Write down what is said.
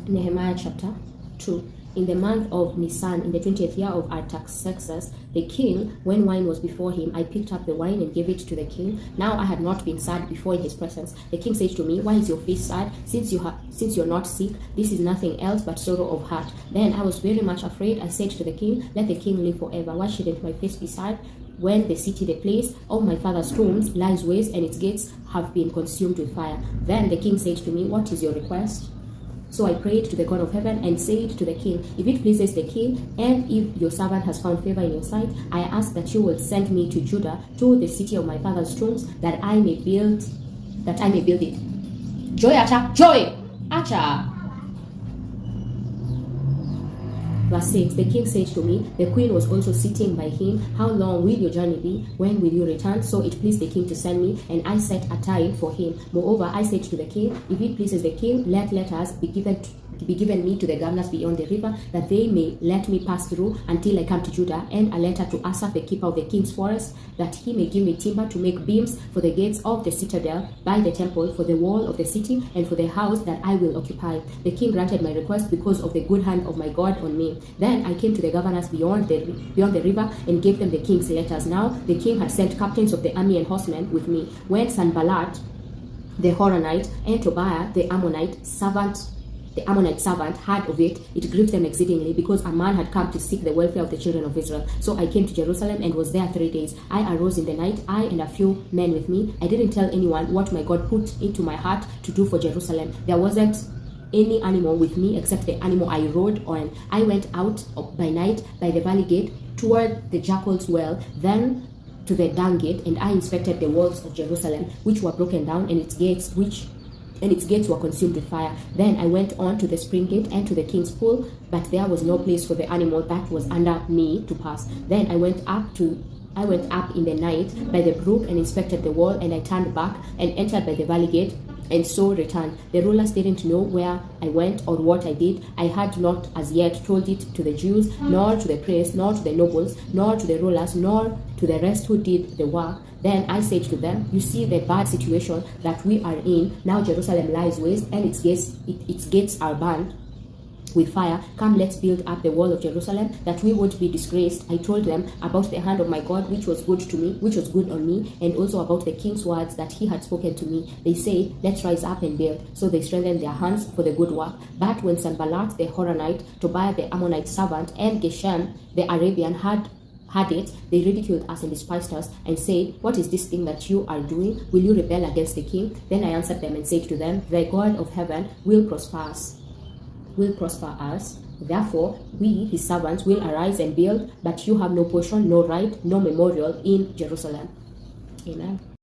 Nehemiah chapter 2. In the month of Nisan, in the 20th year of Artaxerxes, the king, when wine was before him, I picked up the wine and gave it to the king. Now I had not been sad before in his presence. The king said to me, "Why is your face sad? Since you're not sick, this is nothing else but sorrow of heart." Then I was very much afraid. I said to the king, "Let the king live forever. Why shouldn't my face be sad? When the city, the place of my father's tombs, lies waste and its gates have been consumed with fire." Then the king said to me, "What is your request?" So I prayed to the God of heaven and said to the king, "If it pleases the king, and if your servant has found favor in your sight, I ask that you will send me to Judah, to the city of my father's tombs, that I may build it." Joy, Acha! Joy! Acha! Verse 6, the king said to me, the queen was also sitting by him, "How long will your journey be? When will you return?" So it pleased the king to send me, and I set a time for him. Moreover, I said to the king, "If it pleases the king, let letters be given me to the governors beyond the river, that they may let me pass through until I come to Judah, and a letter to Asaph, the keeper of the king's forest, that he may give me timber to make beams for the gates of the citadel, by the temple, for the wall of the city, and for the house that I will occupy." The king granted my request because of the good hand of my God on me. Then I came to the governors beyond the river and gave them the king's letters. Now the king had sent captains of the army and horsemen with me. When Sanballat the Horonite and Tobiah the Ammonite servant heard of it, it grieved them exceedingly, because a man had come to seek the welfare of the children of Israel. So I came to Jerusalem and was there 3 days. I arose in the night, I and a few men with me. I didn't tell anyone what my God put into my heart to do for Jerusalem. There wasn't any animal with me except the animal I rode on. I went out by night by the valley gate toward the jackal's well, then to the dung gate, and I inspected the walls of Jerusalem, which were broken down, and its gates were consumed with fire. Then I went on to the spring gate and to the king's pool, but there was no place for the animal that was under me to pass. Then I went up in the night by the brook and inspected the wall, and I turned back and entered by the valley gate, and so returned. The rulers didn't know where I went or what I did. I had not as yet told it to the Jews, nor to the priests, nor to the nobles, nor to the rulers, nor to the rest who did the work. Then I said to them, "You see the bad situation that we are in. Now Jerusalem lies waste, and its gates are burned with fire. Come, let's build up the wall of Jerusalem, that we won't be disgraced." I told them about the hand of my God, which was good on me, and also about the king's words that he had spoken to me. They said, "Let's rise up and build." So they strengthened their hands for the good work. But when Sanballat the Horonite, Tobiah the Ammonite servant, and Geshem the Arabian had it, they ridiculed us and despised us, and said, "What is this thing that you are doing? Will you rebel against the king?" Then I answered them and said to them, "The God of heaven will prosper us. Therefore, we, his servants, will arise and build, but you have no portion, no right, no memorial in Jerusalem." Amen.